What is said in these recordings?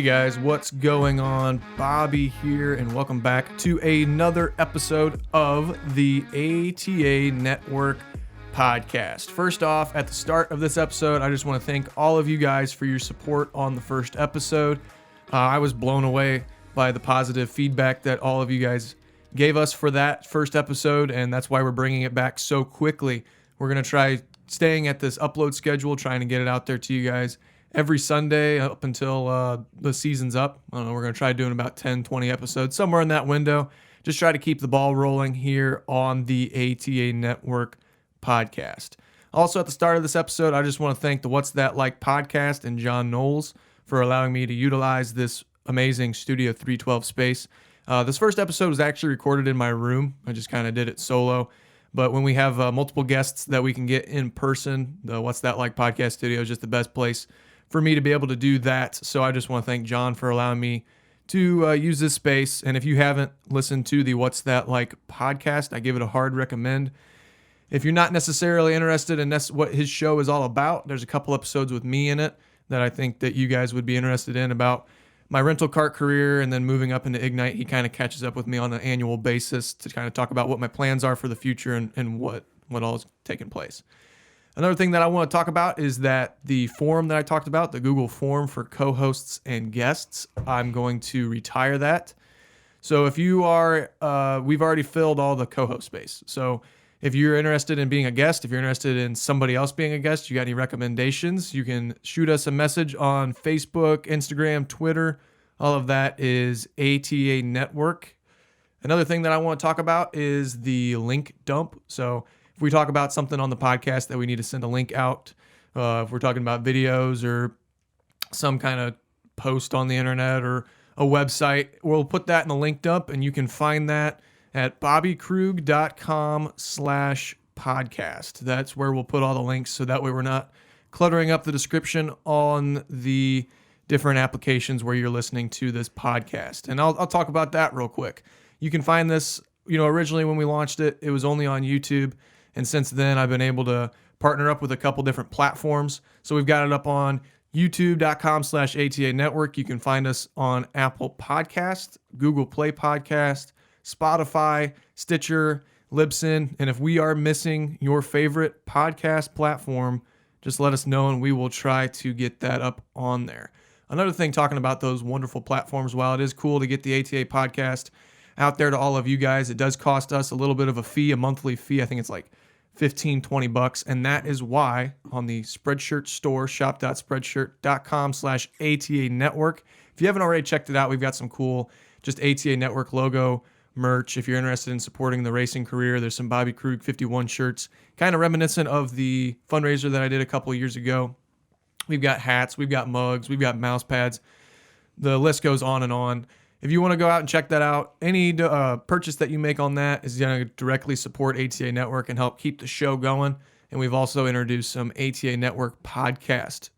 Hey guys, what's going on? Bobby here, and welcome back to another episode of the ATA Network podcast. First off, at the start of this episode, I just want to thank all of you guys for your support on the first episode. I was blown away by the positive feedback that all of you guys gave us for that first episode, and that's why we're bringing it back so quickly. We're going to try staying at this upload schedule, trying to get it out there to you guys every Sunday up until the season's up. I don't know, we're going to try doing about 10, 20 episodes, somewhere in that window. Just try to keep the ball rolling here on the ATA Network podcast. Also, at the start of this episode, I just want to thank the What's That Like podcast and John Knowles for allowing me to utilize this amazing Studio 312 space. This first episode was actually recorded in my room. I just kind of did it solo. But when we have multiple guests that we can get in person, the What's That Like podcast studio is just the best place for me to be able to do that. So I just want to thank John for allowing me to use this space. And if you haven't listened to the What's That Like podcast, I give it a hard recommend. If you're not necessarily interested in what his show is all about, there's a couple episodes with me in it that I think that you guys would be interested in about my rental cart career and then moving up into Ignite. He kind of catches up with me on an annual basis to kind of talk about what my plans are for the future and what all is taking place. Another thing that I want to talk about is that the forum that I talked about, the Google form for co-hosts and guests, I'm going to retire that. So if you are, we've already filled all the co-host space. So if you're interested in being a guest, if you're interested in somebody else being a guest, you got any recommendations, you can shoot us a message on Facebook, Instagram, Twitter. All of that is ATA Network. Another thing that I want to talk about is the link dump. So if we talk about something on the podcast that we need to send a link out, if we're talking about videos or some kind of post on the internet or a website, we'll put that in the link dump, and you can find that at bobbykrug.com/podcast. That's where we'll put all the links, so that way we're not cluttering up the description on the different applications where you're listening to this podcast. And I'll talk about that real quick. You can find this, originally when we launched it, it was only on YouTube. And since then, I've been able to partner up with a couple different platforms. So we've got it up on youtube.com/ATA Network. You can find us on Apple Podcast, Google Play Podcast, Spotify, Stitcher, Libsyn. And if we are missing your favorite podcast platform, just let us know and we will try to get that up on there. Another thing, talking about those wonderful platforms, while it is cool to get the ATA podcast out there to all of you guys, it does cost us a little bit of a fee, a monthly fee. I think it's like $15-20. And that is why on the Spreadshirt store, shop.spreadshirt.com/ATA Network. If you haven't already checked it out, we've got some cool just ATA Network logo merch. If you're interested in supporting the racing career, there's some Bobby Krug 51 shirts, kind of reminiscent of the fundraiser that I did a couple of years ago. We've got hats, we've got mugs, we've got mouse pads. The list goes on and on. If you want to go out and check that out, any purchase that you make on that is going to directly support ATA Network and help keep the show going. And we've also introduced some ATA Network podcast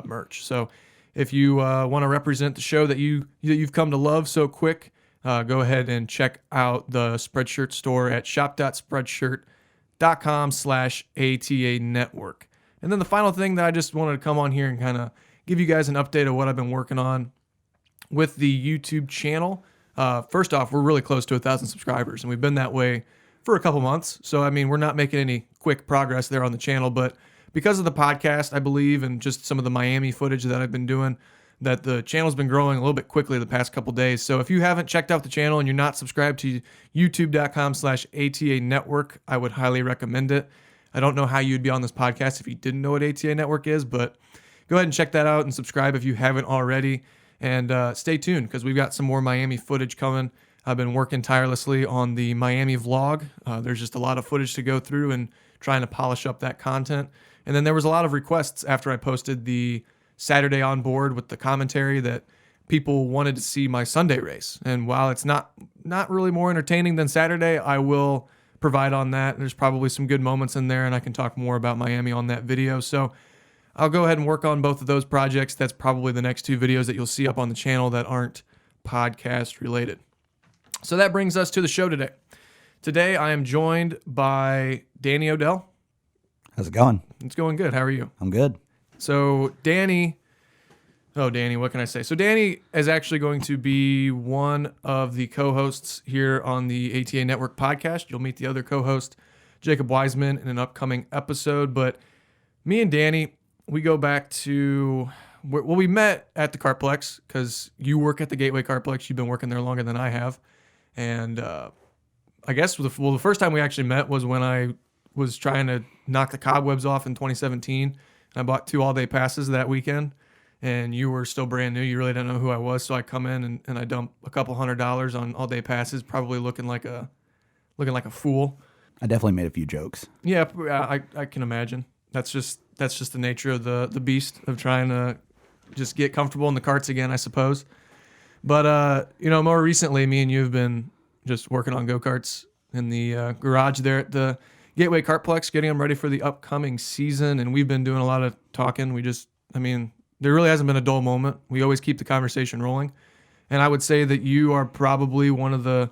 merch. So if you want to represent the show that you've come to love so quick, go ahead and check out the Spreadshirt store at shop.spreadshirt.com/ATA Network. And then the final thing that I just wanted to come on here and kind of give you guys an update of what I've been working on with the YouTube channel. First off, we're really close to 1,000 subscribers, and we've been that way for a couple months. So, we're not making any quick progress there on the channel, but because of the podcast, I believe, and just some of the Miami footage that I've been doing, that the channel's been growing a little bit quickly the past couple days. So if you haven't checked out the channel and you're not subscribed to youtube.com/ATA Network, I would highly recommend it. I don't know how you'd be on this podcast if you didn't know what ATA Network is, but go ahead and check that out and subscribe if you haven't already. And stay tuned, because we've got some more Miami footage coming. I've been working tirelessly on the Miami vlog. There's just a lot of footage to go through and trying to polish up that content. And then there was a lot of requests after I posted the Saturday on board with the commentary that people wanted to see my Sunday race. And while it's not really more entertaining than Saturday, I will provide on that. There's probably some good moments in there, and I can talk more about Miami on that video. So I'll go ahead and work on both of those projects. That's probably the next two videos that you'll see up on the channel that aren't podcast related. So that brings us to the show today. Today I am joined by Danny Odell. How's it going? It's going good. How are you? I'm good. So Danny Oh, Danny, what can I say? So Danny is actually going to be one of the co-hosts here on the ATA Network podcast. You'll meet the other co-host, Jacob Wiseman, in an upcoming episode. But me and Danny, we go back to, well, we met at the Cartplex because you work at the Gateway Cartplex. You've been working there longer than I have. And I guess, the first time we actually met was when I was trying to knock the cobwebs off in 2017. And I bought 2 all-day passes that weekend. And you were still brand new. You really didn't know who I was. So I come in and I dump a couple $100 on all-day passes, probably looking like a fool. I definitely made a few jokes. Yeah, I can imagine. That's just the nature of the beast of trying to just get comfortable in the carts again, I suppose. But more recently, me and you have been just working on go-karts in the garage there at the Gateway Cartplex, getting them ready for the upcoming season. And we've been doing a lot of talking. There really hasn't been a dull moment. We always keep the conversation rolling. And I would say that you are probably one of the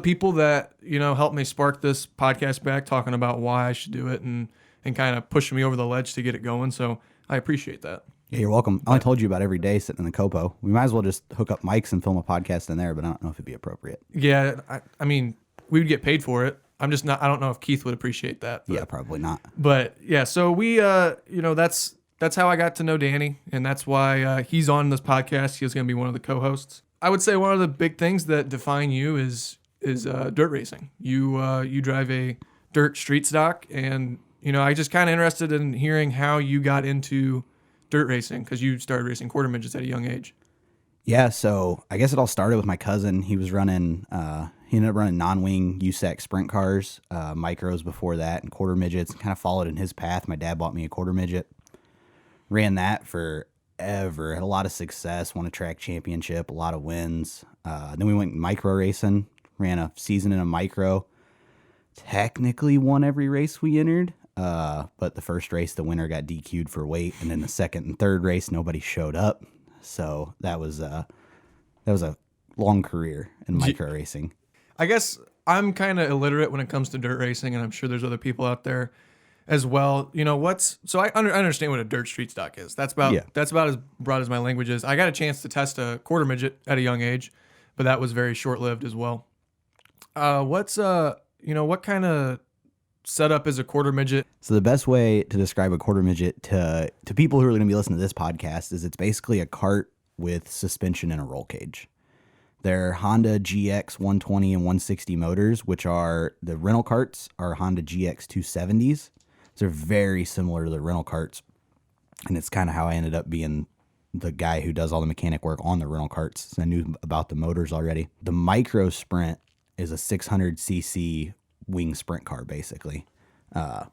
people that, helped me spark this podcast back, talking about why I should do it and kind of pushing me over the ledge to get it going. So I appreciate that. Yeah, you're welcome. I only told you about every day sitting in the Copo. We might as well just hook up mics and film a podcast in there, but I don't know if it'd be appropriate. Yeah, we would get paid for it. I don't know if Keith would appreciate that. Yeah, probably not. But yeah, so we, that's how I got to know Danny, and that's why he's on this podcast. He's going to be one of the co-hosts. I would say one of the big things that define you is dirt racing. You drive a dirt street stock, and I just kind of interested in hearing how you got into dirt racing because you started racing quarter midgets at a young age. Yeah, so I guess it all started with my cousin. He was running. He ended up running non-wing USAC sprint cars, micros before that, and quarter midgets. Kind of followed in his path. My dad bought me a quarter midget. Ran that forever, had a lot of success, won a track championship, a lot of wins. Then we went micro racing, ran a season in a micro. Technically won every race we entered, but the first race, the winner got DQ'd for weight, and then the second and third race, nobody showed up. So that was a long career in micro racing. I guess I'm kind of illiterate when it comes to dirt racing, and I'm sure there's other people out there as well. So I understand what a dirt street stock is. That's about as broad as my language is. I got a chance to test a quarter midget at a young age, but that was very short-lived as well. What kind of setup is a quarter midget? So the best way to describe a quarter midget to people who are going to be listening to this podcast is it's basically a cart with suspension and a roll cage. They're Honda GX 120 and 160 motors, which are the rental carts are Honda GX 270s. They're very similar to the rental carts, and it's kind of how I ended up being the guy who does all the mechanic work on the rental carts. I knew about the motors already. The Micro Sprint is a 600cc wing sprint car, basically.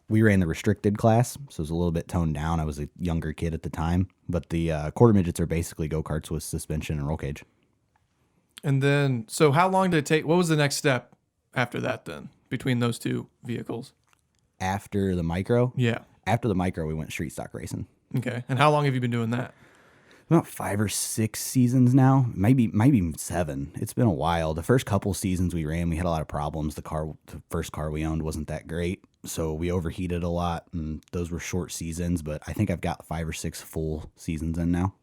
We ran the restricted class, so it was a little bit toned down. I was a younger kid at the time, but the quarter midgets are basically go-karts with suspension and roll cage. And then, so how long did it take? What was the next step after that then, between those two vehicles? After the micro? Yeah. After the micro, we went street stock racing. Okay. And how long have you been doing that? About 5 or 6 seasons now, maybe even 7. It's been a while. The first couple seasons we ran, we had a lot of problems. The first car we owned wasn't that great, so we overheated a lot, and those were short seasons, but I think I've got 5 or 6 full seasons in now.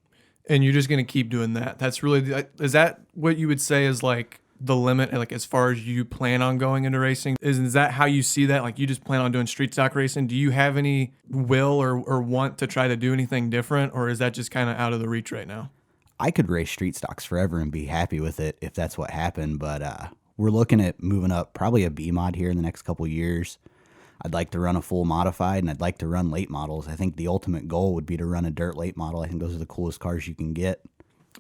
And you're just going to keep doing that. That's really, is that what you would say is like the limit, like as far as you plan on going into racing? Is that how you see that? Like you just plan on doing street stock racing? Do you have any will or want to try to do anything different, or is that just kind of out of the reach right now? I could race street stocks forever and be happy with it if that's what happened, but we're looking at moving up probably a B mod here in the next couple years. I'd like to run a full modified, and I'd like to run late models. I think the ultimate goal would be to run a dirt late model. I think those are the coolest cars you can get.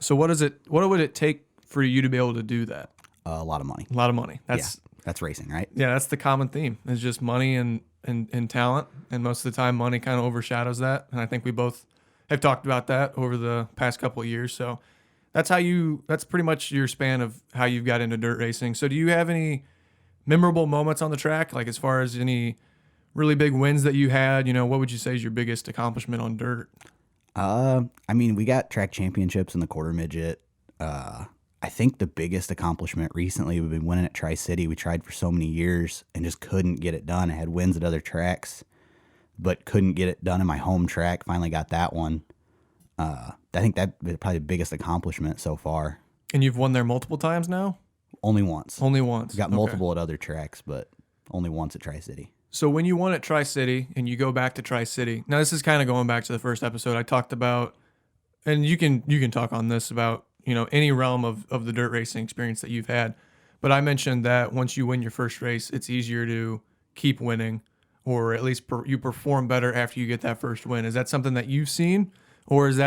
So what would it take for you to be able to do that? A lot of money. A lot of money. That's racing, right? Yeah, that's the common theme. It's just money and talent, and most of the time money kind of overshadows that. And I think we both have talked about that over the past couple of years. So that's pretty much your span of how you've got into dirt racing. So do you have any memorable moments on the track, like as far as any really big wins that you had? What would you say is your biggest accomplishment on dirt? We got track championships in the quarter midget. I think the biggest accomplishment recently would be winning at Tri-City. We tried for so many years and just couldn't get it done. I had wins at other tracks, but couldn't get it done in my home track. Finally got that one. I think that is probably the biggest accomplishment so far. And you've won there multiple times now? Only once. Only once. Got multiple at other tracks, but only once at Tri-City. So when you won at Tri-City and you go back to Tri-City, now this is kind of going back to the first episode I talked about, and you can talk on this about, any realm of the dirt racing experience that you've had. But I mentioned that once you win your first race, it's easier to keep winning, or at least you perform better after you get that first win. Is that something that you've seen, or do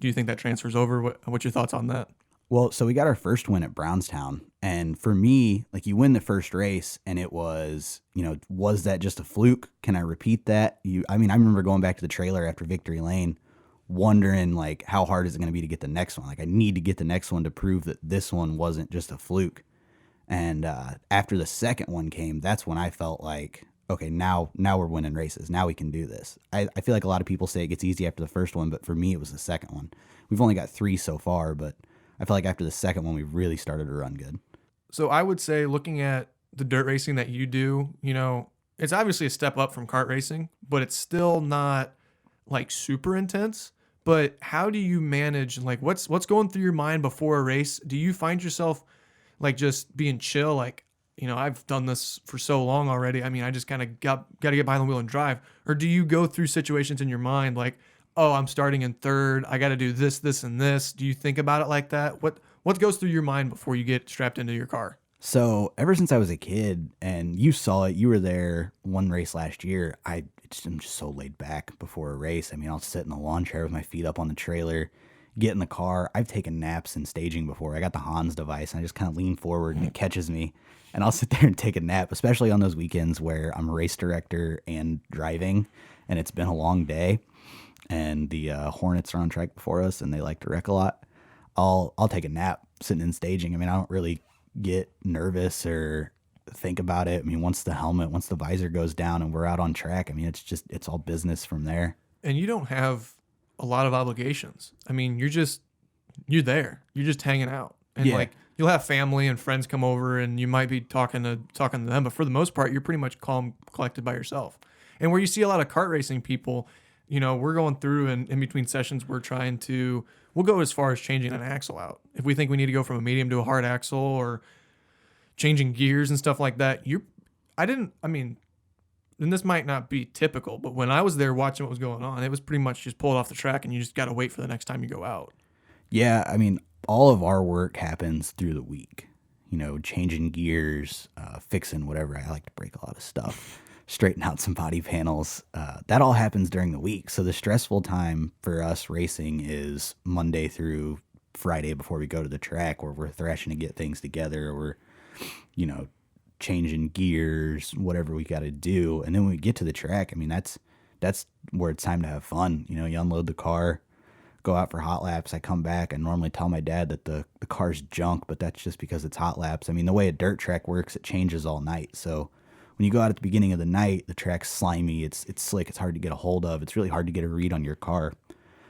you think that transfers over? What's your thoughts on that? Well, so we got our first win at Brownstown. And for me, like, you win the first race and it was, was that just a fluke? Can I repeat that? I remember going back to the trailer after Victory Lane, wondering, like, how hard is it going to be to get the next one? Like, I need to get the next one to prove that this one wasn't just a fluke. And after the second one came, that's when I felt like, okay, now we're winning races. Now we can do this. I feel like a lot of people say it gets easy after the first one, but for me, it was the second one. We've only got 3 so far, but I feel like after the second one, we really started to run good. So I would say, looking at the dirt racing that you do, it's obviously a step up from kart racing, but it's still not like super intense. But how do you manage, like, what's going through your mind before a race? Do you find yourself like just being chill, like, I've done this for so long already. I just kind of got to get behind the wheel and drive. Or do you go through situations in your mind like, oh, I'm starting in third, I got to do this, this, and this? Do you think about it like that? What goes through your mind before you get strapped into your car? So ever since I was a kid, and you saw it, you were there one race last year, I'm just so laid back before a race. I'll sit in the lawn chair with my feet up on the trailer, get in the car. I've taken naps in staging before. I got the Hans device, and I just kind of lean forward, and it catches me. And I'll sit there and take a nap, especially on those weekends where I'm a race director and driving, and it's been a long day, and the Hornets are on track before us, and they like to wreck a lot. I'll take a nap sitting in staging. I don't really get nervous or think about it. once the visor goes down and we're out on track, it's all business from there. And you don't have a lot of obligations. You're there. You're just hanging out. And Yeah. You'll have family and friends come over, and you might be talking to them, but for the most part, you're pretty much calm, collected by yourself. And where you see a lot of kart racing people, we're going through, and in between sessions, we'll go as far as changing an axle out. If we think we need to go from a medium to a hard axle, or changing gears and stuff like that, and this might not be typical, but when I was there watching what was going on, it was pretty much just pull it off the track, and you just got to wait for the next time you go out. Yeah, all of our work happens through the week. Changing gears, fixing whatever. I like to break a lot of stuff, straighten out some body panels. That all happens during the week. So the stressful time for us racing is Monday through Friday before we go to the track, where we're thrashing to get things together, or we're, changing gears, whatever we got to do. And then when we get to the track, that's where it's time to have fun. You unload the car, go out for hot laps. I come back. I normally tell my dad that the car's junk, but that's just because it's hot laps. The way a dirt track works, it changes all night. So when you go out at the beginning of the night, the track's slimy, it's slick, it's hard to get a hold of. It's really hard to get a read on your car.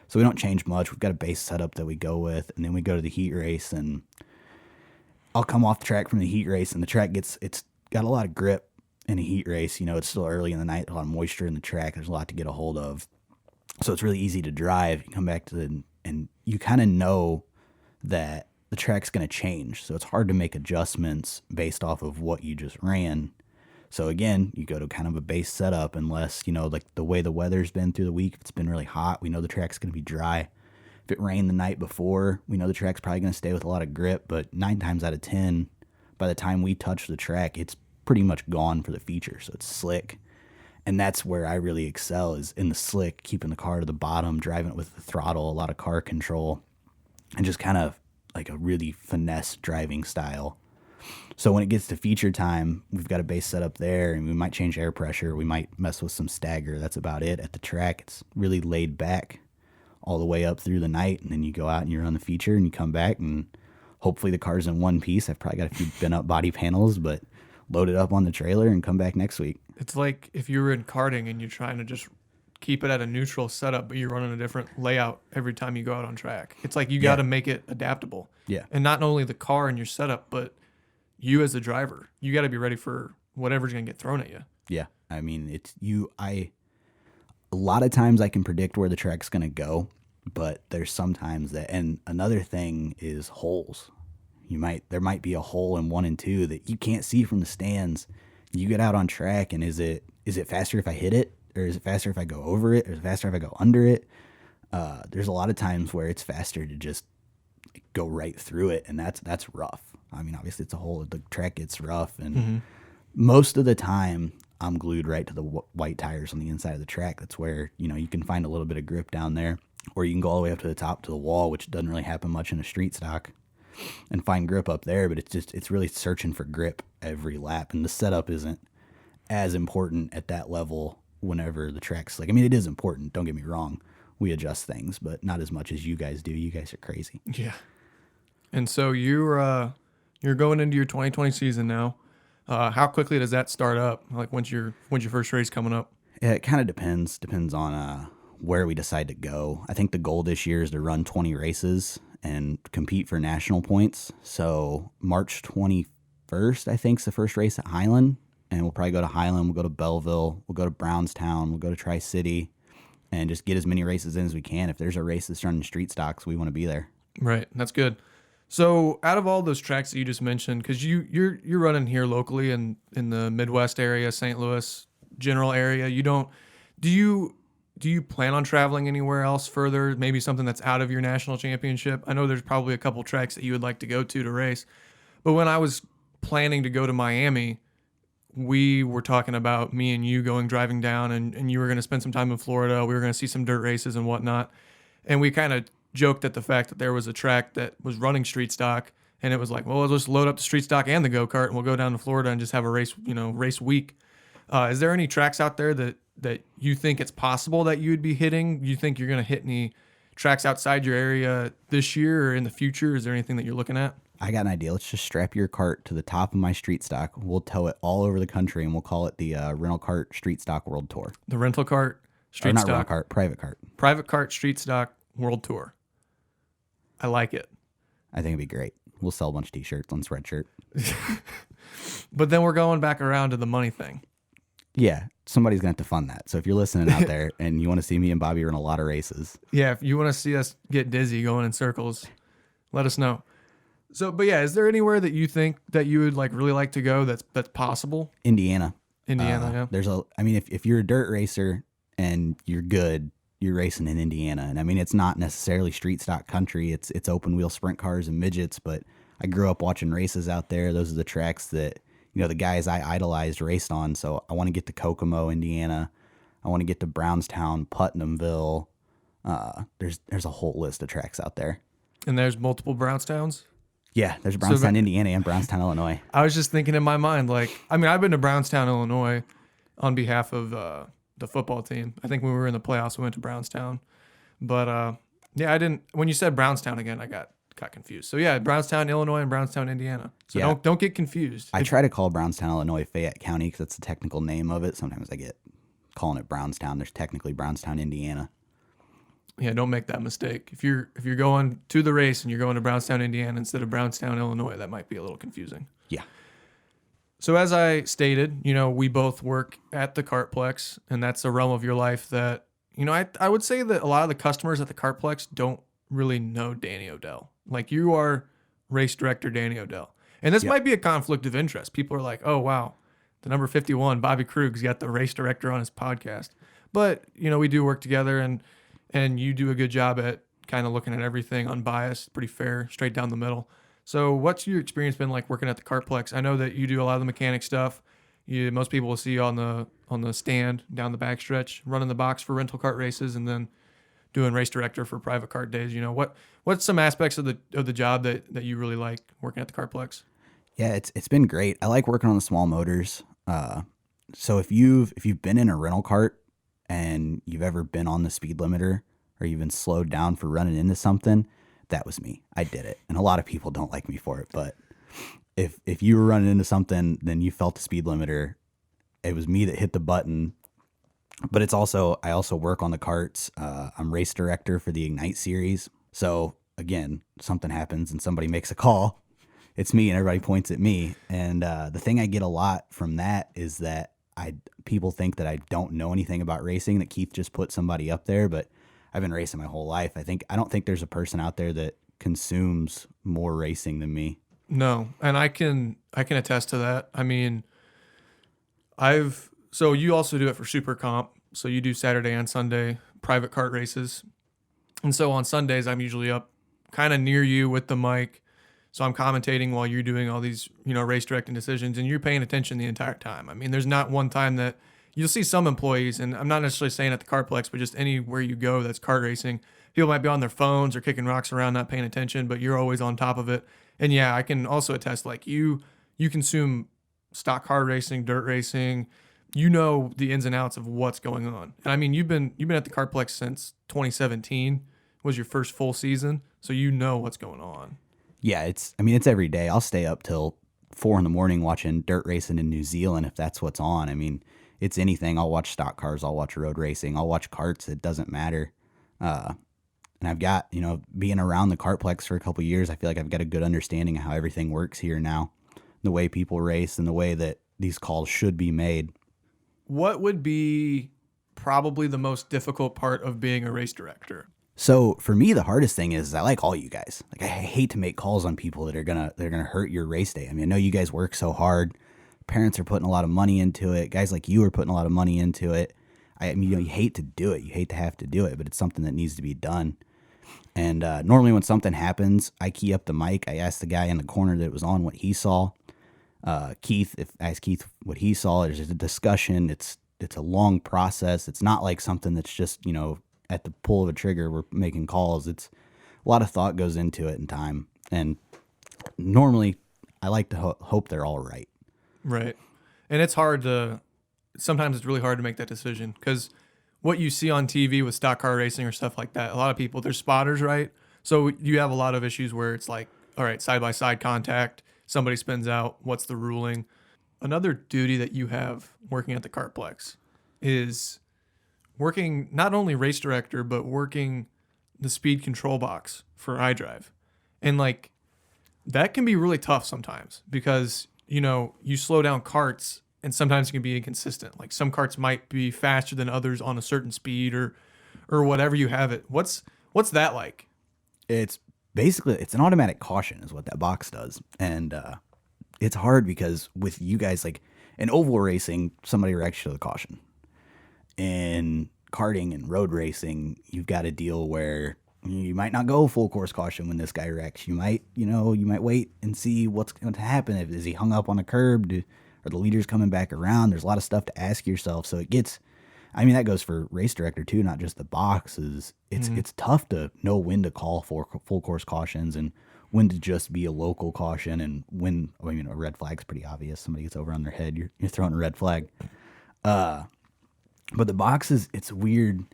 So we don't change much. We've got a base setup that we go with, and then we go to the heat race, and I'll come off the track from the heat race, and the track it's got a lot of grip in a heat race. It's still early in the night, a lot of moisture in the track. There's a lot to get a hold of. So it's really easy to drive. You come back and you kind of know that the track's going to change. So it's hard to make adjustments based off of what you just ran. So again, you go to kind of a base setup, unless, like the way the weather's been through the week. If it's been really hot, we know the track's going to be dry. If it rained the night before, we know the track's probably going to stay with a lot of grip, but 9 times out of 10, by the time we touch the track, it's pretty much gone for the feature. So it's slick. And that's where I really excel, is in the slick, keeping the car to the bottom, driving it with the throttle, a lot of car control, and just kind of like a really finesse driving style. So when it gets to feature time, we've got a base set up there, and we might change air pressure. We might mess with some stagger. That's about it. At the track, it's really laid back all the way up through the night, and then you go out and you run the feature, and you come back, and hopefully the car's in one piece. I've probably got a few bent up body panels, but load it up on the trailer and come back next week. It's like if you were in karting and you're trying to just keep it at a neutral setup, but you're running a different layout every time you go out on track. It's like you got to make it adaptable. Yeah. And not only the car and your setup, but you as a driver. You got to be ready for whatever's going to get thrown at you. Yeah. A lot of times I can predict where the track's going to go, but there's sometimes that, and another thing is holes. There might be a hole in 1 and 2 that you can't see from the stands. You get out on track, and is it faster if I hit it, or is it faster if I go over it, or is it faster if I go under it? There's a lot of times where it's faster to just go right through it, and that's rough. I mean, obviously it's a hole. The track gets rough, and most of the time I'm glued right to the white tires on the inside of the track. That's where, you can find a little bit of grip down there, or you can go all the way up to the top to the wall, which doesn't really happen much in a street stock, and find grip up there. But it's really searching for grip every lap, and the setup isn't as important at that level whenever the track's like, I mean, it is important, don't get me wrong. We adjust things, but not as much as you guys do. You guys are crazy. Yeah. And so you're going into your 2020 season now. How quickly does that start up? Like, when's your first race coming up? Yeah, it kind of depends. Depends on where we decide to go. I think the goal this year is to run 20 races and compete for national points. So March 21st, I think, is the first race at Highland. And we'll probably go to Highland. We'll go to Belleville. We'll go to Brownstown. We'll go to Tri-City. And just get as many races in as we can. If there's a race that's running street stocks, we want to be there. Right. That's good. So out of all those tracks that you just mentioned, because you're running here locally in the Midwest area, St. Louis general area, do you plan on traveling anywhere else further? Maybe something that's out of your national championship? I know there's probably a couple tracks that you would like to go to race. But when I was planning to go to Miami, we were talking about me and you driving down, and you were going to spend some time in Florida. We were going to see some dirt races and whatnot. And we kind of joked at the fact that there was a track that was running street stock, and it was like, well, let's just load up the street stock and the go-kart, and we'll go down to Florida and just have a race week. Is there any tracks out there that you think it's possible that you would be hitting? You think you're going to hit any tracks outside your area this year or in the future? Is there anything that you're looking at? I got an idea. Let's just strap your cart to the top of my street stock. We'll tow it all over the country, and we'll call it the Rental Cart Street Stock World Tour. The Rental Cart Street Stock. Not rental cart, private cart. Private Cart Street Stock World Tour. I like it. I think it'd be great. We'll sell a bunch of T-shirts on Spreadshirt. But then we're going back around to the money thing. Yeah, somebody's going to have to fund that. So if you're listening out there and you want to see me and Bobby run a lot of races. Yeah, if you want to see us get dizzy going in circles, let us know. So, but yeah, is there anywhere that you think that you would really like to go that's possible? Indiana. Yeah. If you're a dirt racer and you're good, you're racing in Indiana. And I mean, it's not necessarily street stock country. It's open wheel sprint cars and midgets, but I grew up watching races out there. Those are the tracks that, the guys I idolized raced on. So I want to get to Kokomo, Indiana. I want to get to Brownstown, Putnamville. There's a whole list of tracks out there. And there's multiple Brownstowns? Yeah, there's Brownstown, Indiana, and Brownstown, Illinois. I was just thinking in my mind, I've been to Brownstown, Illinois on behalf of the football team. I think when we were in the playoffs, we went to Brownstown. But, yeah, I didn't. When you said Brownstown again, I got confused. So, yeah, Brownstown, Illinois, and Brownstown, Indiana. So yeah. don't get confused. I try to call Brownstown, Illinois, Fayette County because that's the technical name of it. Sometimes I get calling it Brownstown. There's technically Brownstown, Indiana. Yeah, don't make that mistake. If you're going to the race and you're going to Brownstown, Indiana instead of Brownstown, Illinois, that might be a little confusing. Yeah. So as I stated, we both work at the Kartplex, and that's a realm of your life that, I would say that a lot of the customers at the Kartplex don't really know Danny Odell. You are race director Danny Odell. And this might be a conflict of interest. People are like, oh, wow, the number 51, Bobby Krug's got the race director on his podcast. But, we do work together, and you do a good job at kind of looking at everything unbiased, pretty fair, straight down the middle. So what's your experience been like working at the Kartplex? I know that you do a lot of the mechanic stuff. Most people will see you on the stand down the backstretch, running the box for rental kart races, and then doing race director for private kart days. What's some aspects of the job that you really like working at the Kartplex? Yeah, it's been great. I like working on the small motors. So if you've been in a rental cart and you've ever been on the speed limiter or you've been slowed down for running into something, that was me. I did it. And a lot of people don't like me for it, but if you were running into something, then you felt the speed limiter. It was me that hit the button. But I also work on the karts. I'm race director for the Ignite series. So again, something happens and somebody makes a call. It's me and everybody points at me. And the thing I get a lot from that is that people think that I don't know anything about racing, that Keith just put somebody up there, but I've been racing my whole life. I don't think there's a person out there that consumes more racing than me. No, and I can attest to that. I mean, so you also do it for Super Comp. So you do Saturday and Sunday private kart races. And so on Sundays, I'm usually up kind of near you with the mic. So I'm commentating while you're doing all these, race directing decisions, and you're paying attention the entire time. I mean, there's not one time that you'll see some employees, and I'm not necessarily saying at the Kartplex, but just anywhere you go that's kart racing, people might be on their phones or kicking rocks around, not paying attention, but you're always on top of it. And yeah, I can also attest, like you consume stock car racing, dirt racing, the ins and outs of what's going on. And I mean, you've been at the Kartplex since 2017 was your first full season, so you know what's going on. Yeah, it's every day. I'll stay up till 4 a.m. watching dirt racing in New Zealand if that's what's on. I mean, it's anything. I'll watch stock cars, I'll watch road racing, I'll watch karts. It doesn't matter. And I've got, being around the Kartplex for a couple of years, I feel like I've got a good understanding of how everything works here now, the way people race and the way that these calls should be made. What would be probably the most difficult part of being a race director? So for me, the hardest thing is I like all you guys. Like, I hate to make calls on people that are gonna hurt your race day. I mean, I know you guys work so hard. Parents are putting a lot of money into it. Guys like you are putting a lot of money into it. I mean, you hate to do it. You hate to have to do it, but it's something that needs to be done. And normally when something happens, I key up the mic. I ask the guy in the corner that it was on what he saw. Keith what he saw. There's a discussion. It's a long process. It's not like something that's just, at the pull of a trigger, we're making calls. It's a lot of thought goes into it and time. And normally I like to hope they're all right. Right. And sometimes it's really hard to make that decision, because what you see on TV with stock car racing or stuff like that, a lot of people, they're spotters, right? So you have a lot of issues where it's like, all right, side-by-side contact, somebody spins out, what's the ruling? Another duty that you have working at the Kartplex is working not only race director, but working the speed control box for iDrive. And like, that can be really tough sometimes because, you slow down karts and sometimes it can be inconsistent. Like some karts might be faster than others on a certain speed or whatever you have it. What's that like? It's basically, it's an automatic caution is what that box does. And it's hard because with you guys, like in oval racing, somebody wrecks to the caution. In karting and road racing, you've got a deal where you might not go full course caution when this guy wrecks. You might wait and see what's going to happen. Is he hung up on a curb? Are the leaders coming back around? There's a lot of stuff to ask yourself. So it gets, that goes for race director too, not just the boxes. It's tough to know when to call for full course cautions and when to just be a local caution, and when, a red flag's pretty obvious. Somebody gets over on their head, you're throwing a red flag. But the boxes, it's weird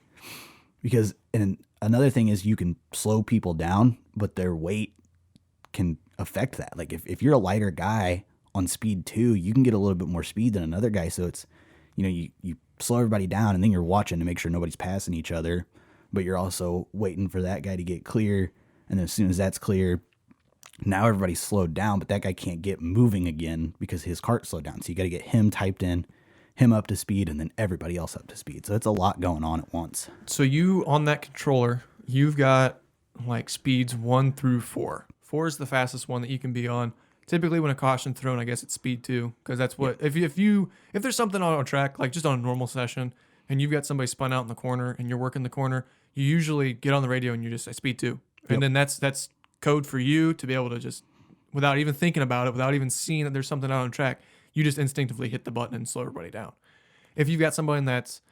because, and another thing is you can slow people down, but their weight can affect that. Like if you're a lighter guy on speed 2, you can get a little bit more speed than another guy. So it's, you slow everybody down and then you're watching to make sure nobody's passing each other, but you're also waiting for that guy to get clear. And then as soon as that's clear, now everybody's slowed down, but that guy can't get moving again because his cart slowed down. So you got to get him typed in, him up to speed, and then everybody else up to speed. So it's a lot going on at once. So you, on that controller, you've got like speeds 1 through 4. 4 is the fastest one that you can be on. Typically when a caution's thrown, I guess it's speed 2, because that's what, if there's something on a track, like just on a normal session, and you've got somebody spun out in the corner and you're working the corner, you usually get on the radio and you just say speed 2. And then that's code for you to be able to just, without even thinking about it, without even seeing that there's something out on track, you just instinctively hit the button and slow everybody down. If you've got somebody that's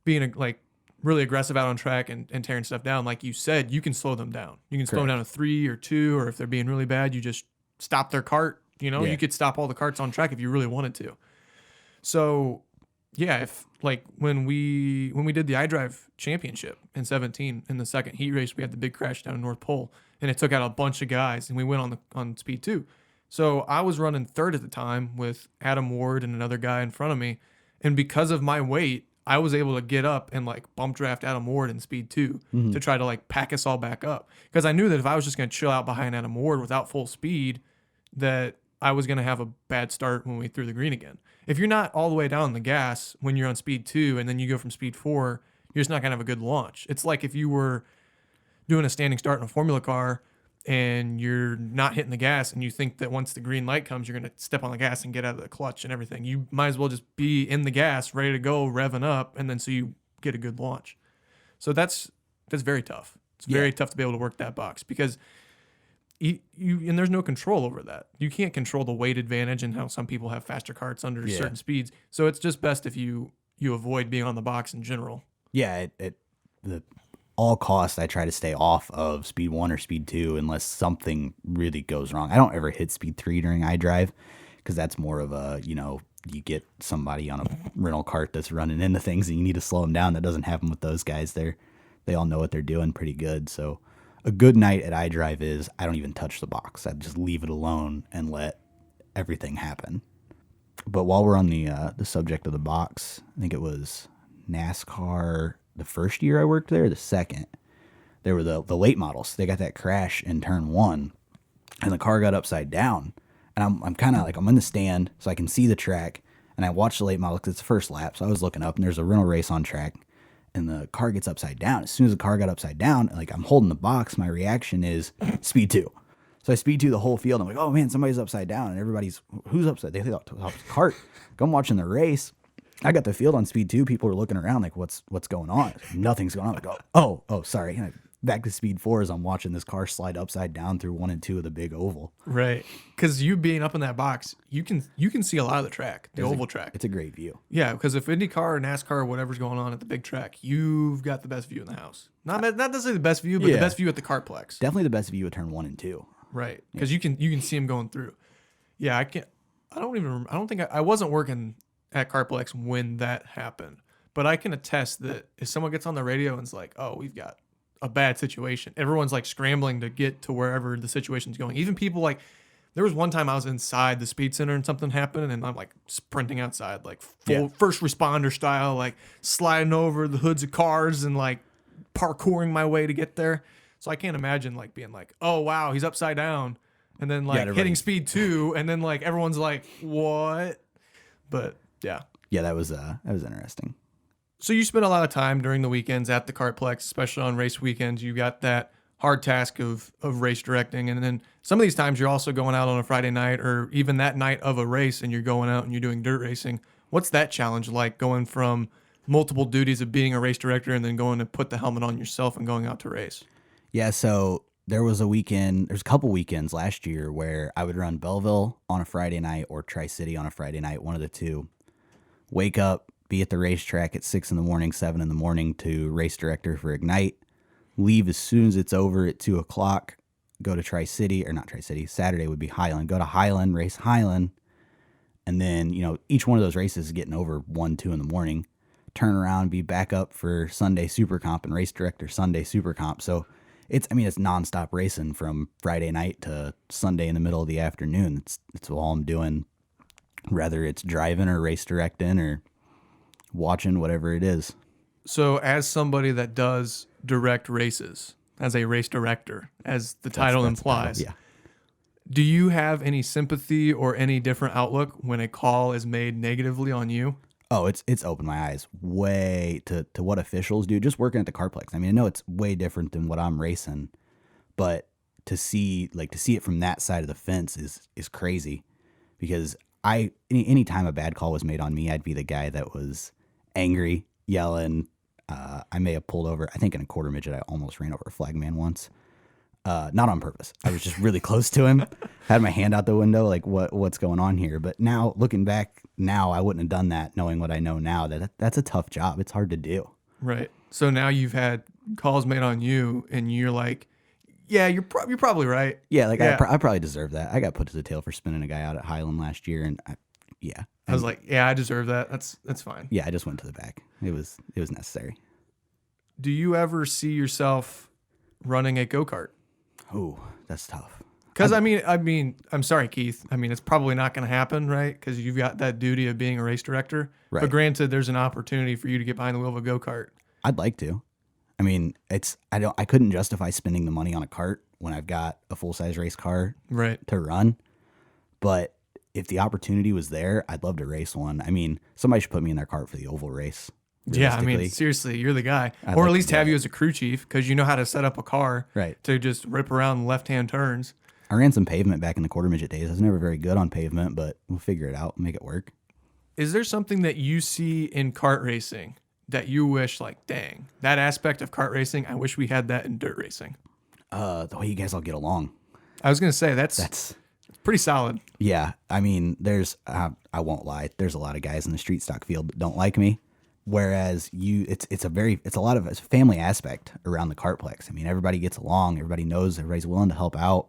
being like really aggressive out on track and tearing stuff down, like you said, you can slow them down. You can slow them down to 3 or 2, or if they're being really bad, you just stop their cart. You could stop all the carts on track if you really wanted to. So yeah, if like when we did the iDrive championship in 2017, in the second heat race, we had the big crash down in North Pole and it took out a bunch of guys and we went on speed 2. So I was running third at the time with Adam Ward and another guy in front of me. And because of my weight, I was able to get up and like bump draft Adam Ward in speed 2 to try to like pack us all back up. Because I knew that if I was just going to chill out behind Adam Ward without full speed, that I was going to have a bad start when we threw the green again. If you're not all the way down the gas when you're on speed 2 and then you go from speed 4, you're just not going to have a good launch. It's like if you were doing a standing start in a Formula car and you're not hitting the gas and you think that once the green light comes, you're going to step on the gas and get out of the clutch and everything. You might as well just be in the gas, ready to go, revving up, and then so you get a good launch. So that's very tough. It's very tough to be able to work that box because you and there's no control over that. You can't control the weight advantage and how some people have faster carts under certain speeds. So it's just best if you avoid being on the box in general. Yeah, the all costs, I try to stay off of speed 1 or speed 2 unless something really goes wrong. I don't ever hit speed 3 during iDrive because that's more of a, you get somebody on a rental cart that's running into things and you need to slow them down. That doesn't happen with those guys. They all know what they're doing pretty good. So a good night at iDrive is I don't even touch the box. I just leave it alone and let everything happen. But while we're on the subject of the box, I think it was NASCAR the first year I worked there, the second, there were the late models. They got that crash in turn 1 and the car got upside down. And I'm kind of like, I'm in the stand so I can see the track and I watch the late model because it's the first lap. So I was looking up and there's a rental race on track and the car gets upside down. As soon as the car got upside down, like I'm holding the box, my reaction is speed 2. So I speed 2 the whole field. I'm like, oh man, somebody's upside down. And everybody's, who's upside? They thought it was the cart. I'm watching the race. I got the field on speed 2. People were looking around like, what's going on? Nothing's going on. Like, oh, sorry. And back to speed 4 as I'm watching this car slide upside down through 1 and 2 of the big oval. Right. Because you being up in that box, you can see a lot of the track, the oval track. It's a great view. Yeah, because if IndyCar or NASCAR or whatever's going on at the big track, you've got the best view in the house. Not necessarily the best view, but the best view at the Cartplex. Definitely the best view at turn 1 and 2. Right. Because you can see them going through. Yeah, I don't think I wasn't working at Cartplex when that happened. But I can attest that if someone gets on the radio and it's like, oh, we've got a bad situation, everyone's like scrambling to get to wherever the situation's going. Even people like, there was one time I was inside the speed center and something happened and I'm like sprinting outside, like full first responder style, like sliding over the hoods of cars and like parkouring my way to get there. So I can't imagine like being like, oh wow, he's upside down. And then like hitting speed 2 and then like everyone's like, what? But yeah. Yeah, that was interesting. So you spend a lot of time during the weekends at the Cartplex, especially on race weekends. You got that hard task of race directing. And then some of these times you're also going out on a Friday night or even that night of a race and you're going out and you're doing dirt racing. What's that challenge like, going from multiple duties of being a race director and then going to put the helmet on yourself and going out to race? Yeah, so there's a couple weekends last year where I would run Belleville on a Friday night or Tri-City on a Friday night, one of the two. Wake up, be at the racetrack at 6 in the morning, 7 in the morning to race director for Ignite. Leave as soon as it's over at 2 o'clock. Go to Saturday would be Highland. Go to Highland, race Highland. And then, each one of those races is getting over 1, 2 in the morning. Turn around, be back up for Sunday Super Comp and race director Sunday Super Comp. So it's nonstop racing from Friday night to Sunday in the middle of the afternoon. It's all I'm doing, whether it's driving or race directing or watching, whatever it is. So as somebody that does direct races, as a race director, as the title implies, do you have any sympathy or any different outlook when a call is made negatively on you? Oh, it's opened my eyes way to what officials do. Just working at the Cartplex. I know it's way different than what I'm racing, but to see it from that side of the fence is crazy. Because any time a bad call was made on me, I'd be the guy that was angry, yelling. I may have pulled over. I think in a quarter midget, I almost ran over a flagman once. Not on purpose. I was just really close to him. Had my hand out the window, like what's going on here. But now, looking back, I wouldn't have done that, knowing what I know now. That's a tough job. It's hard to do. Right. So now you've had calls made on you, and you're like, yeah, you're probably right. Yeah, I probably deserve that. I got put to the tail for spinning a guy out at Highland last year, and I was like, yeah, I deserve that. That's fine. Yeah, I just went to the back. It was necessary. Do you ever see yourself running a go-kart? Oh, that's tough. Because I'm sorry, Keith. It's probably not going to happen, right? Because you've got that duty of being a race director. Right. But granted, there's an opportunity for you to get behind the wheel of a go-kart. I'd like to. I couldn't justify spending the money on a kart when I've got a full-size race car right to run. But if the opportunity was there, I'd love to race one. I mean, somebody should put me in their cart for the oval race. Yeah, I mean, seriously, you're the guy. I'd or like at to least do have it. you as a crew chief because you know how to set up a car Right. to just rip around left-hand turns. I ran some pavement back in the quarter midget days. I was never very good on pavement, but we'll figure it out and make it work. Is there something that you see in kart racing that you wish, like, dang, that aspect of kart racing, I wish we had that in dirt racing? The way you guys all get along. I was going to say, that's pretty solid. Yeah. I mean, I won't lie. There's a lot of guys in the street stock field that don't like me. Whereas it's a family aspect around the kartplex. I mean, everybody gets along. Everybody knows. Everybody's willing to help out.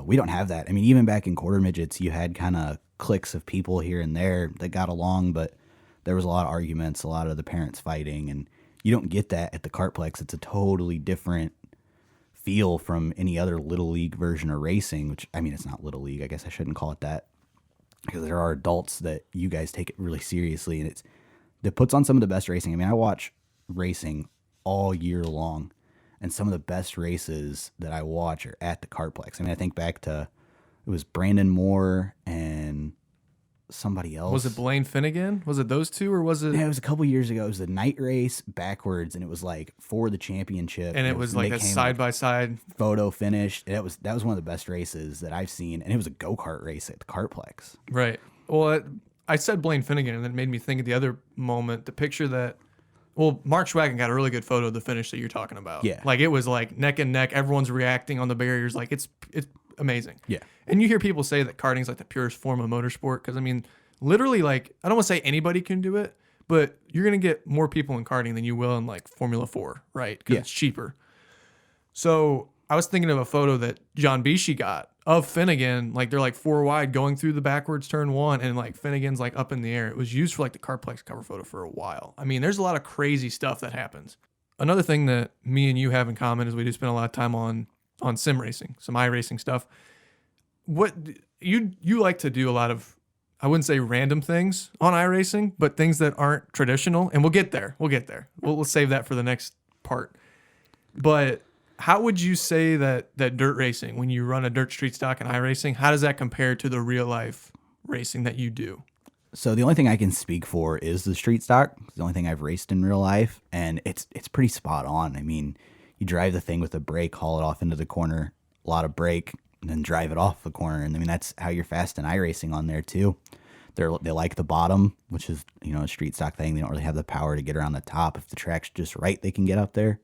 We don't have that. I mean, even back in quarter midgets, you had kind of cliques of people here and there that got along, but there was a lot of arguments, a lot of the parents fighting, and you don't get that at the kartplex. It's a totally different feel from any other little league version of racing, which, I mean, it's not little league. I guess I shouldn't call it that, because there are adults that you guys take it really seriously, and it puts on some of the best racing. I mean, I watch racing all year long, and some of the best races that I watch are at the kartplex. I mean, I think back to, it was Brandon Moore and somebody else. Was it Blaine Finnegan? Was it those two, or was it? Yeah, it was a couple years ago. It was the night race backwards, and it was like for the championship. And it was like a side-by-side photo finish. That was one of the best races that I've seen, and it was a go-kart race at the kartplex. Right. Well, I said Blaine Finnegan, and it made me think of the other moment, the picture that, well, Mark Schwagen got a really good photo of the finish that you're talking about. Yeah. Like, it was like neck and neck. Everyone's reacting on the barriers. Like, it's amazing. Yeah. And you hear people say that karting's like the purest form of motorsport because, I mean, literally, like, I don't want to say anybody can do it, but you're going to get more people in karting than you will in, like, Formula 4, right? Because it's cheaper. So I was thinking of a photo that John Bishi got of Finnegan. Like, they're, like, 4 wide going through the backwards turn 1, and, like, Finnegan's, like, up in the air. It was used for, like, the Kartplex cover photo for a while. I mean, there's a lot of crazy stuff that happens. Another thing that me and you have in common is we do spend a lot of time on sim racing, some iRacing stuff. What you like to do a lot of, I wouldn't say random things on iRacing, but things that aren't traditional. And we'll get there. We'll save that for the next part. But how would you say that dirt racing, when you run a dirt street stock in iRacing, how does that compare to the real life racing that you do? So the only thing I can speak for is the street stock. It's the only thing I've raced in real life, and it's pretty spot on. I mean, you drive the thing with a brake, haul it off into the corner, a lot of brake, and then drive it off the corner. And I mean, that's how you're fast in iRacing on there too. They like the bottom, which is, a street stock thing. They don't really have the power to get around the top. If the track's just right, they can get up there.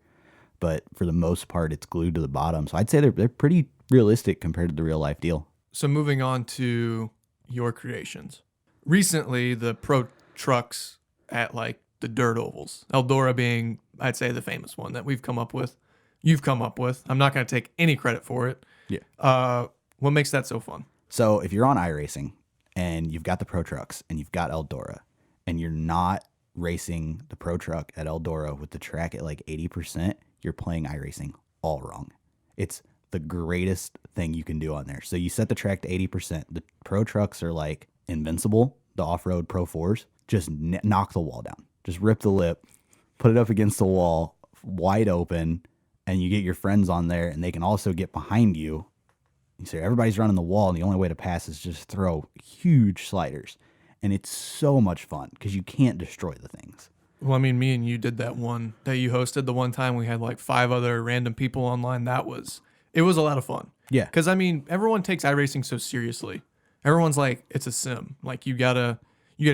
But for the most part, it's glued to the bottom. So I'd say they're pretty realistic compared to the real life deal. So moving on to your creations. Recently, the pro trucks at like the dirt ovals, Eldora being, I'd say, the famous one that you've come up with. I'm not going to take any credit for it. Yeah. What makes that so fun? So if you're on iRacing and you've got the pro trucks and you've got Eldora and you're not racing the pro truck at Eldora with the track at like 80%, you're playing iRacing all wrong. It's the greatest thing you can do on there. So you set the track to 80%. The pro trucks are like invincible. The off-road Pro 4s, just knock the wall down. Just rip the lip, put it up against the wall, wide open, and you get your friends on there, and they can also get behind you. So everybody's running the wall, and the only way to pass is just throw huge sliders. And it's so much fun because you can't destroy the things. Well, I mean, me and you did that one that you hosted the one time. We had like 5 other random people online. It was a lot of fun. Yeah. Because, I mean, everyone takes iRacing so seriously. Everyone's like, it's a sim. Like, you gotta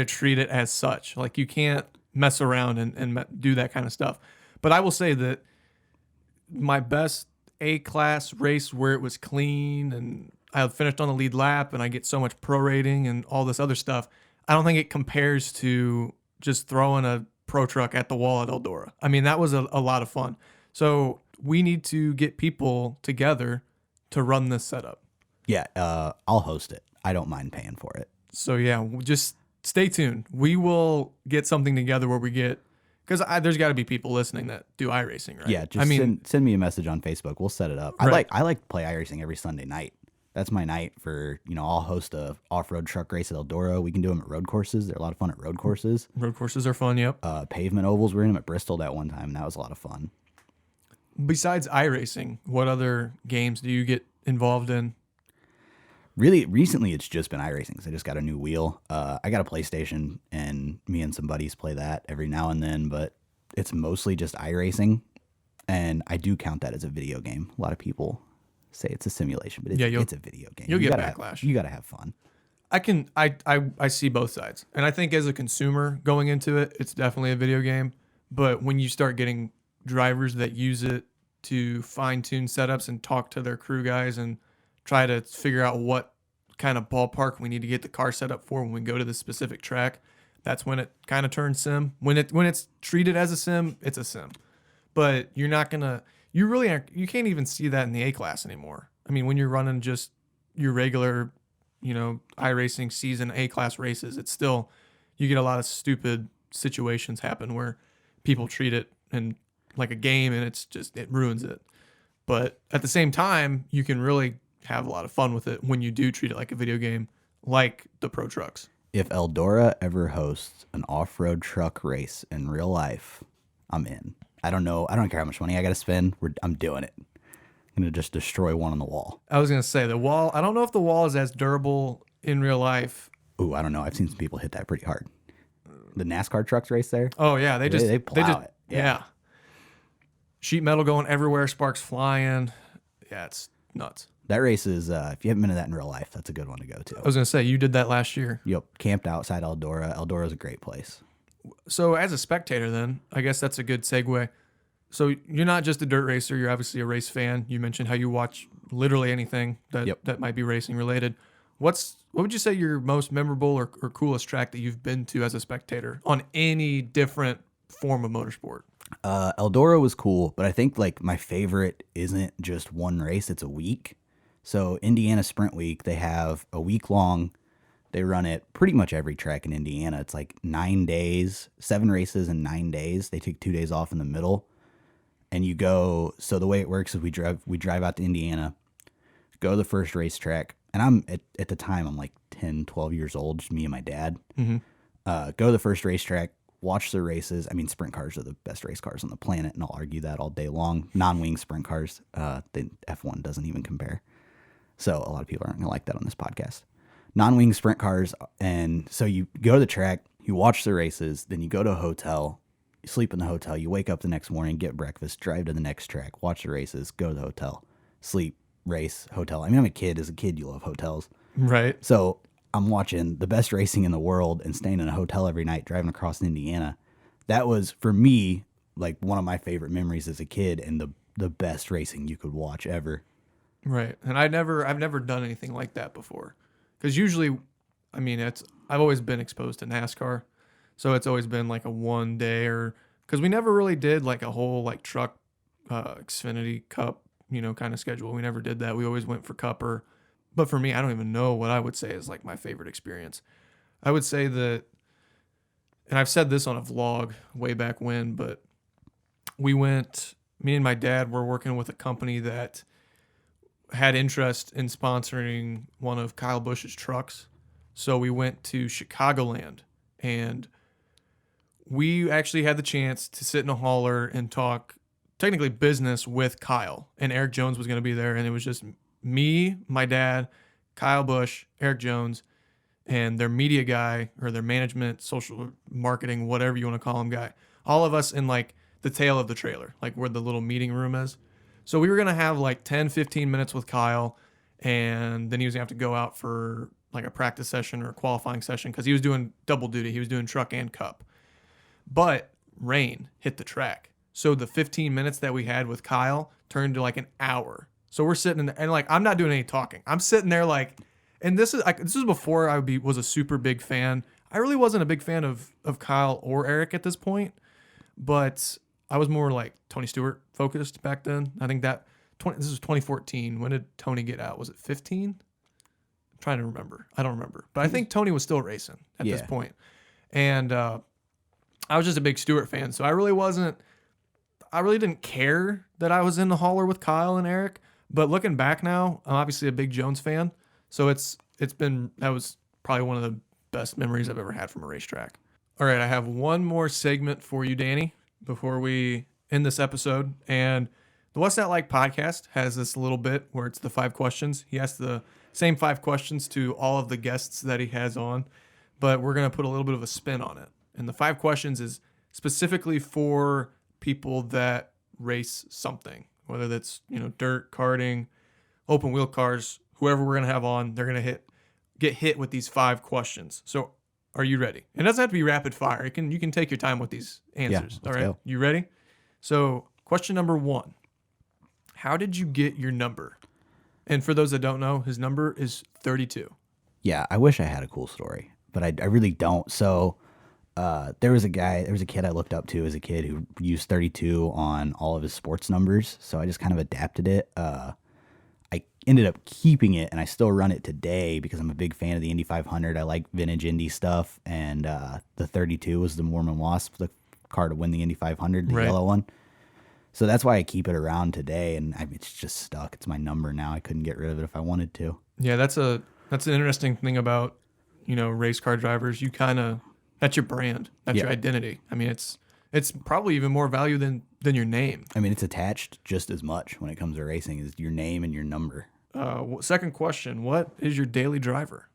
treat it as such. Like, you can't mess around and do that kind of stuff. But I will say that my best A-class race where it was clean and I finished on the lead lap and I get so much pro rating and all this other stuff, I don't think it compares to just throwing a pro truck at the wall at Eldora. I mean, that was a lot of fun. So we need to get people together to run this setup. Yeah, I'll host it. I don't mind paying for it. So yeah, just stay tuned. We will get something together where we get, because there's got to be people listening that do iRacing, right? Yeah, just send me a message on Facebook. We'll set it up. Right. I like to play iRacing every Sunday night. That's my night for, I'll host a off-road truck race at Eldora. We can do them at road courses. They're a lot of fun at road courses. Road courses are fun, yep. Pavement ovals, we were in them at Bristol that one time, and that was a lot of fun. Besides iRacing, what other games do you get involved in? Really, recently it's just been iRacing. So I just got a new wheel. I got a PlayStation, and me and some buddies play that every now and then, but it's mostly just iRacing, and I do count that as a video game. A lot of people say it's a simulation, but it's a video game. You'll get backlash. You got to have fun. I see both sides. And I think as a consumer going into it, it's definitely a video game. But when you start getting drivers that use it to fine tune setups and talk to their crew guys and try to figure out what kind of ballpark we need to get the car set up for when we go to the specific track, that's when it kind of turns sim. When it's treated as a sim, it's a sim. But you can't even see that in the A class anymore. I mean, when you're running just your regular, iRacing season A class races, it's still, you get a lot of stupid situations happen where people treat it in like a game, and it ruins it. But at the same time, you can really have a lot of fun with it when you do treat it like a video game, like the Pro Trucks. If Eldora ever hosts an off-road truck race in real life, I'm in. I don't know. I don't care how much money I got to spend. I'm doing it. I'm going to just destroy one on the wall. I was going to say the wall. I don't know if the wall is as durable in real life. Ooh, I don't know. I've seen some people hit that pretty hard. The NASCAR trucks race there. Oh yeah. They plow it. Yeah. Sheet metal going everywhere. Sparks flying. Yeah. It's nuts. That race is, if you haven't been to that in real life, that's a good one to go to. I was going to say, you did that last year. Yep. Camped outside Eldora. Eldora is a great place. So as a spectator then, I guess that's a good segue. So you're not just a dirt racer. You're obviously a race fan. You mentioned how you watch literally anything that might be racing related. What would you say your most memorable or coolest track that you've been to as a spectator on any different form of motorsport? Eldora was cool, but I think like my favorite isn't just one race. It's a week. So Indiana Sprint Week, they have a week long. They run it pretty much every track in Indiana. It's like 9 days, 7 races in 9 days. They take 2 days off in the middle. And you go, so the way it works is we drive out to Indiana, go to the first racetrack. And I'm at the time, I'm like 10, 12 years old, just me and my dad. Mm-hmm. Go to the first racetrack, watch the races. I mean, sprint cars are the best race cars on the planet, and I'll argue that all day long. Non-wing sprint cars, the F1 doesn't even compare. So a lot of people aren't going to like that on this podcast. Non-wing sprint cars. And so you go to the track, you watch the races, then you go to a hotel, you sleep in the hotel, you wake up the next morning, get breakfast, drive to the next track, watch the races, go to the hotel, sleep, race, hotel. I mean, I'm a kid. As a kid, you love hotels. Right. So I'm watching the best racing in the world and staying in a hotel every night, driving across Indiana. That was, for me, like one of my favorite memories as a kid and the best racing you could watch ever. Right. And I've never done anything like that before. Because usually, I mean, I've always been exposed to NASCAR. So it's always been like a one day because we never really did like a whole like truck Xfinity Cup, kind of schedule. We never did that. We always went for Cup but for me, I don't even know what I would say is like my favorite experience. I would say that, and I've said this on a vlog way back when, but me and my dad were working with a company that had interest in sponsoring one of Kyle Busch's trucks. So we went to Chicagoland, and we actually had the chance to sit in a hauler and talk technically business with Kyle, and Eric Jones was going to be there. And it was just me, my dad, Kyle Busch, Eric Jones, and their media guy or their management, social marketing, whatever you want to call him guy. All of us in like the tail of the trailer, like where the little meeting room is. So we were going to have like 10, 15 minutes with Kyle, and then he was going to have to go out for like a practice session or a qualifying session because he was doing double duty. He was doing truck and cup. But rain hit the track. So the 15 minutes that we had with Kyle turned to like an hour. So we're sitting in there, and like I'm not doing any talking. I'm sitting there like, and this is before I was a super big fan. I really wasn't a big fan of Kyle or Eric at this point, but I was more like Tony Stewart focused back then. I think this was 2014. When did Tony get out? Was it 15? I'm trying to remember. I don't remember, but I think Tony was still racing at this point. And I was just a big Stewart fan, so I really didn't care that I was in the hauler with Kyle and Eric. But looking back now, I'm obviously a big Jones fan, so that was probably one of the best memories I've ever had from a racetrack. All right, I have one more segment for you, Danny, before we end this episode. And the What's That Like podcast has this little bit where it's the 5 questions. He has to same 5 questions to all of the guests that he has on, but we're going to put a little bit of a spin on it. And the 5 questions is specifically for people that race something, whether that's, dirt, karting, open wheel cars, whoever we're going to have on, they're going to get hit with these 5 questions. So are you ready? It doesn't have to be rapid fire. You can take your time with these answers. Yeah, all right. go. You ready? So question number 1, how did you get your number? And for those that don't know, his number is 32. Yeah, I wish I had a cool story, but I really don't. So there was a kid I looked up to as a kid who used 32 on all of his sports numbers. So I just kind of adapted it. I ended up keeping it, and I still run it today because I'm a big fan of the Indy 500. I like vintage Indy stuff, and the 32 was the Mormon Wasp, the car to win the Indy 500, the Right. yellow one. So that's why I keep it around today, and it's just stuck. It's my number now. I couldn't get rid of it if I wanted to. Yeah, that's an interesting thing about, race car drivers. That's your brand. That's your identity. I mean, it's probably even more value than your name. I mean, it's attached just as much when it comes to racing as your name and your number. Second question, what is your daily driver?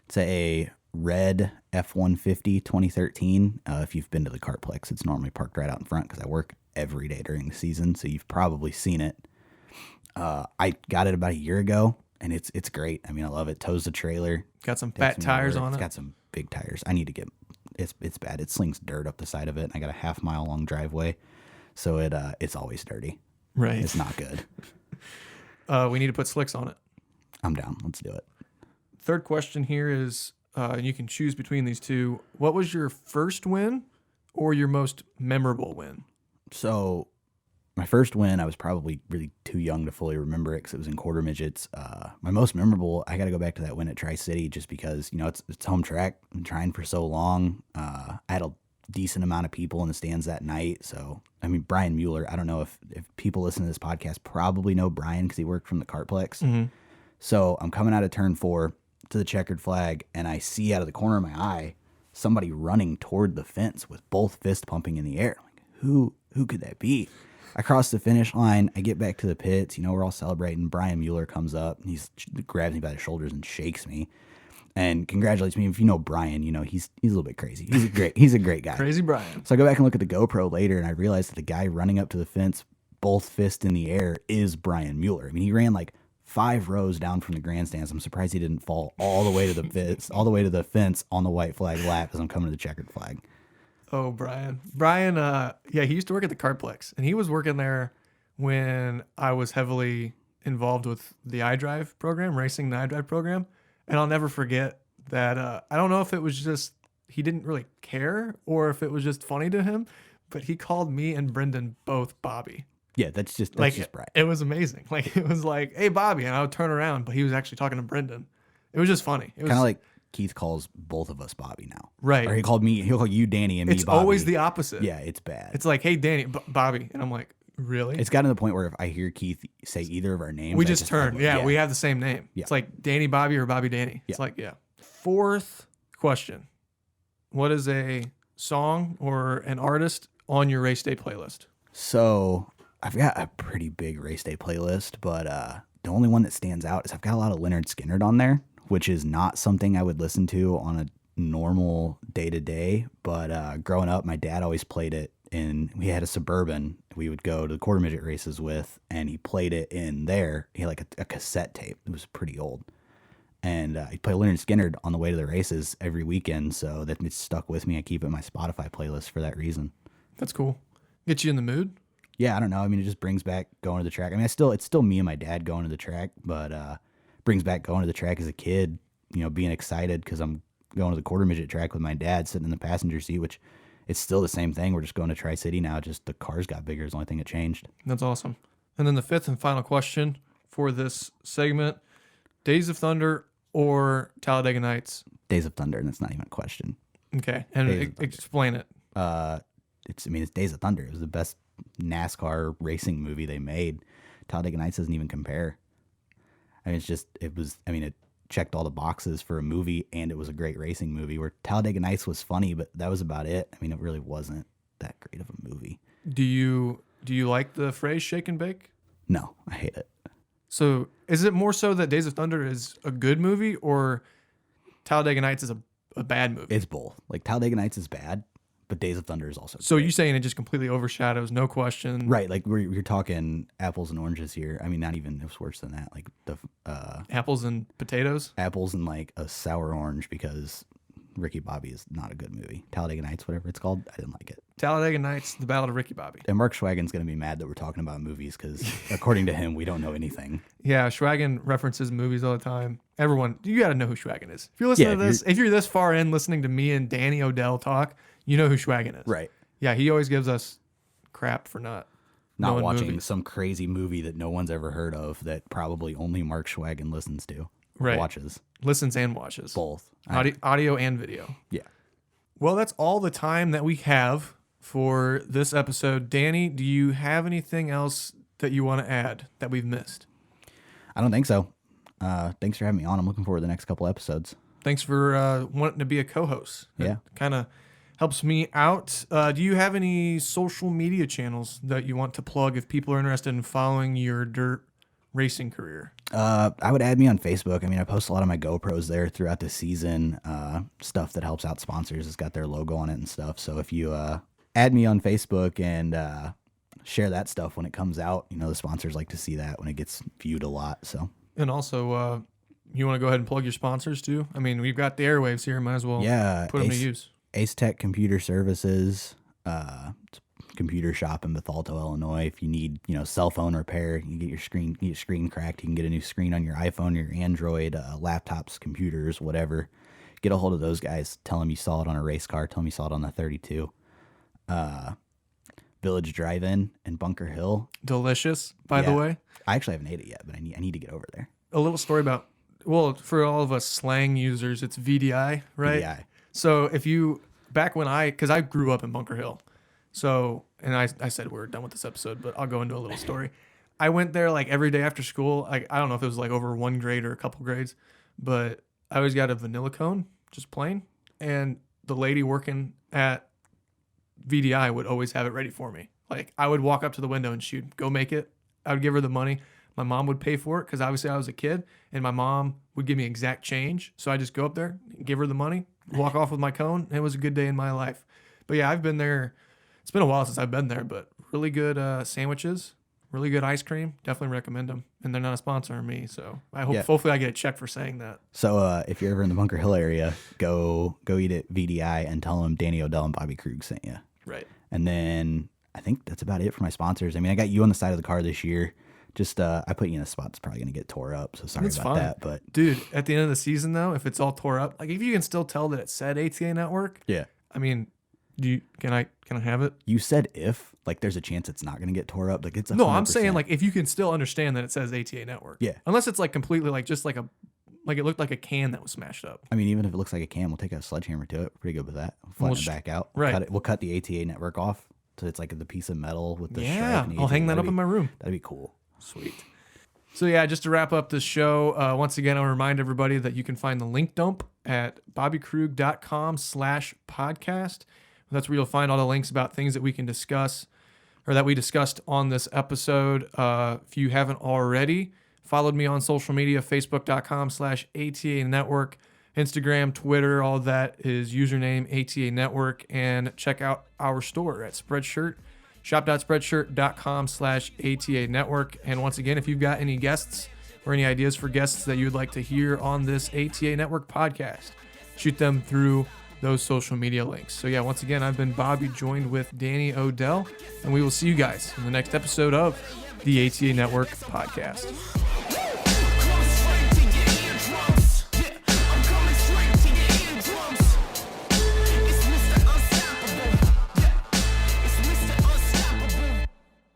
It's a red F-150 2013. If you've been to the Kartplex, it's normally parked right out in front because I work every day during the season, so you've probably seen it. I got it about a year ago, and it's great. I mean, I love it. Tows the trailer. Got some fat tires on it. It's got some big tires. I need to get. It's bad. It slings dirt up the side of it. And I got a half-mile long driveway, so it's always dirty. Right. It's not good. We need to put slicks on it. I'm down. Let's do it. Third question here is, you can choose between these two. What was your first win or your most memorable win? So my first win, I was probably really too young to fully remember it because it was in quarter midgets. My most memorable, I got to go back to that win at Tri-City just because, it's home track. I've been trying for so long. I had a decent amount of people in the stands that night. So, I mean, Brian Mueller, I don't know if people listen to this podcast probably know Brian because he worked from the Kartplex. Mm-hmm. So I'm coming out of turn 4 to the checkered flag, and I see out of the corner of my eye somebody running toward the fence with both fists pumping in the air. I'm like, who could that be? I cross the finish line. I get back to the pits. We're all celebrating. Brian Mueller comes up, and he grabs me by the shoulders and shakes me and congratulates me. If you know Brian, he's a little bit crazy. He's a great guy. Crazy Brian. So I go back and look at the GoPro later, and I realize that the guy running up to the fence, both fists in the air, is Brian Mueller. I mean, he ran like 5 rows down from the grandstands. I'm surprised he didn't fall all the way to the fence on the white flag lap as I'm coming to the checkered flag. Oh, Brian. Brian, he used to work at the Kartplex, and he was working there when I was heavily involved with the iDrive program, racing the iDrive program. And I'll never forget that. I don't know if it was just he didn't really care or if it was just funny to him, but he called me and Brendan both Bobby. Yeah, that's just Brian. It was amazing. Like, it was like, hey, Bobby. And I would turn around, but he was actually talking to Brendan. It was just funny. It was kind of like Keith calls both of us Bobby now. Right. Or he'll call you Danny and me It's Bobby. always the opposite. Yeah, it's bad. It's like, hey, Danny, Bobby. And I'm like, really? It's gotten to the point where if I hear Keith say either of our names, we just turn. Yeah, We have the same name. Yeah. It's like Danny Bobby or Bobby Danny. It's like, yeah. Fourth question. What is a song or an artist on your race day playlist? So I've got a pretty big race day playlist, but the only one that stands out is I've got a lot of Leonard Skinner on there, which is not something I would listen to on a normal day-to-day. But growing up, my dad always played it, and we had a Suburban we would go to the quarter midget races with, and he played it in there. He had like a cassette tape. It was pretty old. And he played Leonard Skinner on the way to the races every weekend, so that it's stuck with me. I keep it in my Spotify playlist for that reason. That's cool. Get you in the mood? Yeah, I don't know. I mean, it just brings back going to the track. I mean, it's still me and my dad going to the track, but brings back going to the track as a kid, being excited because I'm going to the quarter midget track with my dad sitting in the passenger seat, which it's still the same thing. We're just going to Tri-City now. Just the cars got bigger is the only thing that changed. That's awesome. And then the fifth and final question for this segment, Days of Thunder or Talladega Nights? Days of Thunder, and that's not even a question. Okay. And explain it. It's Days of Thunder. It was the best NASCAR racing movie they made. Talladega Nights doesn't even compare. I mean, it checked all the boxes for a movie, and it was a great racing movie, where Talladega Nights was funny, but that was about it. I mean, it really wasn't that great of a movie. Do you like the phrase shake and bake? No, I hate it. So is it more so that Days of Thunder is a good movie or Talladega Nights is a bad movie? It's both. Like Talladega Nights is bad, but Days of Thunder is also So great. you're saying it just completely overshadows, no question. Right, like we're talking apples and oranges here. I mean, not even, it was worse than that. Like the Apples and potatoes? apples and like a sour orange, because Ricky Bobby is not a good movie. Talladega Nights, whatever it's called, I didn't like it. Talladega Nights, The Ballad of Ricky Bobby. And Mark Schwagen's going to be mad that we're talking about movies because, according to him, we don't know anything. Yeah, Schwagen references movies all the time. Everyone, you got to know who Schwagen is. If you're listening to this, if you're this far in listening to me and Danny Odell talk, you know who Schwagen is. Right. Yeah, he always gives us crap for not knowing watching movies. some crazy movie that no one's ever heard of that probably only Mark Schwagen listens to. Right. Watches. Listens and watches. Both. Audio and video. Yeah. Well, that's all the time that we have for this episode. Danny, do you have anything else that you want to add that we've missed? I don't think so. Thanks for having me on. I'm looking forward to the next couple episodes. Thanks for wanting to be a co-host. Yeah. Kind of helps me out. Do you have any social media channels that you want to plug if people are interested in following your dirt racing career? I would add me on Facebook. I mean, I post a lot of my GoPros there throughout the season. Stuff that helps out sponsors. It's got their logo on it and stuff. So if you add me on Facebook and share that stuff when it comes out, you know, the sponsors like to see that when it gets viewed a lot. So. And also, you want to go ahead and plug your sponsors too? I mean, we've got the airwaves here. Might as well put them to use. Ace Tech Computer Services, computer shop in Bethalto, Illinois. If you need, you know, cell phone repair, you get your screen cracked, you can get a new screen on your iPhone, your Android, laptops, computers, whatever. Get a hold of those guys. Tell them you saw it on a race car. Tell them you saw it on the 32. Village Drive-In in Bunker Hill. Delicious, by the way. I actually haven't ate it yet, but I need to get over there. A little story about, well, for all of us slang users, it's VDI, right? VDI. So if you, because I grew up in Bunker Hill. So, and I said we're done with this episode, but I'll go into a little story. I went there like every day after school. I don't know if it was like over one grade or a couple grades, but I always got a vanilla cone, just plain. And the lady working at VDI would always have it ready for me. Like I would walk up to the window and she'd go make it. I would give her the money. My mom would pay for it because obviously I was a kid, and my mom would give me exact change. So I just go up there, give her the money, walk off with my cone. And it was a good day in my life. But yeah, I've been there. It's been a while since I've been there, but really good sandwiches, really good ice cream. Definitely recommend them. And they're not a sponsor of me, so I hope hopefully I get a check for saying that. So if you're ever in the Bunker Hill area, go eat at VDI and tell them Danny Odell and Bobby Krug sent you. Right. And then I think that's about it for my sponsors. I mean, I got you on the side of the car this year. Just I put you in a spot that's probably going to get tore up, so sorry about that. But dude, at the end of the season though, if it's all tore up, like if you can still tell that it said ATA Network, yeah. I mean, can I have it? You said if, like, there's a chance it's not going to get tore up. Like it's 100%. No, I'm saying like if you can still understand that it says ATA Network. Yeah. Unless it's like completely like just like it looked like a can that was smashed up. I mean, even if it looks like a can, we'll take a sledgehammer to it. We're pretty good with that. We'll flatten it back out. Right. We'll cut the ATA Network off, so it's like the piece of metal with the stripe. And I'll hang that up in my room. That'd be cool. Sweet. So yeah, just to wrap up this show, once again, I'll remind everybody that you can find the link dump at bobbykrug.com/podcast. That's where you'll find all the links about things that we can discuss or that we discussed on this episode. If you haven't already followed me on social media, facebook.com/ATA Network, Instagram, Twitter, all that is username ATA Network, and check out our store at Spreadshirt. Shop.spreadshirt.com/ATA Network. And once again, if you've got any guests or any ideas for guests that you'd like to hear on this ATA Network podcast, shoot them through those social media links. So yeah, once again, I've been Bobby, joined with Danny Odell, and we will see you guys in the next episode of the ATA Network podcast.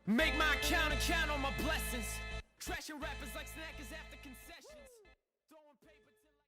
Make my account and count on my blessings. Trashing rappers like snackers after concessions.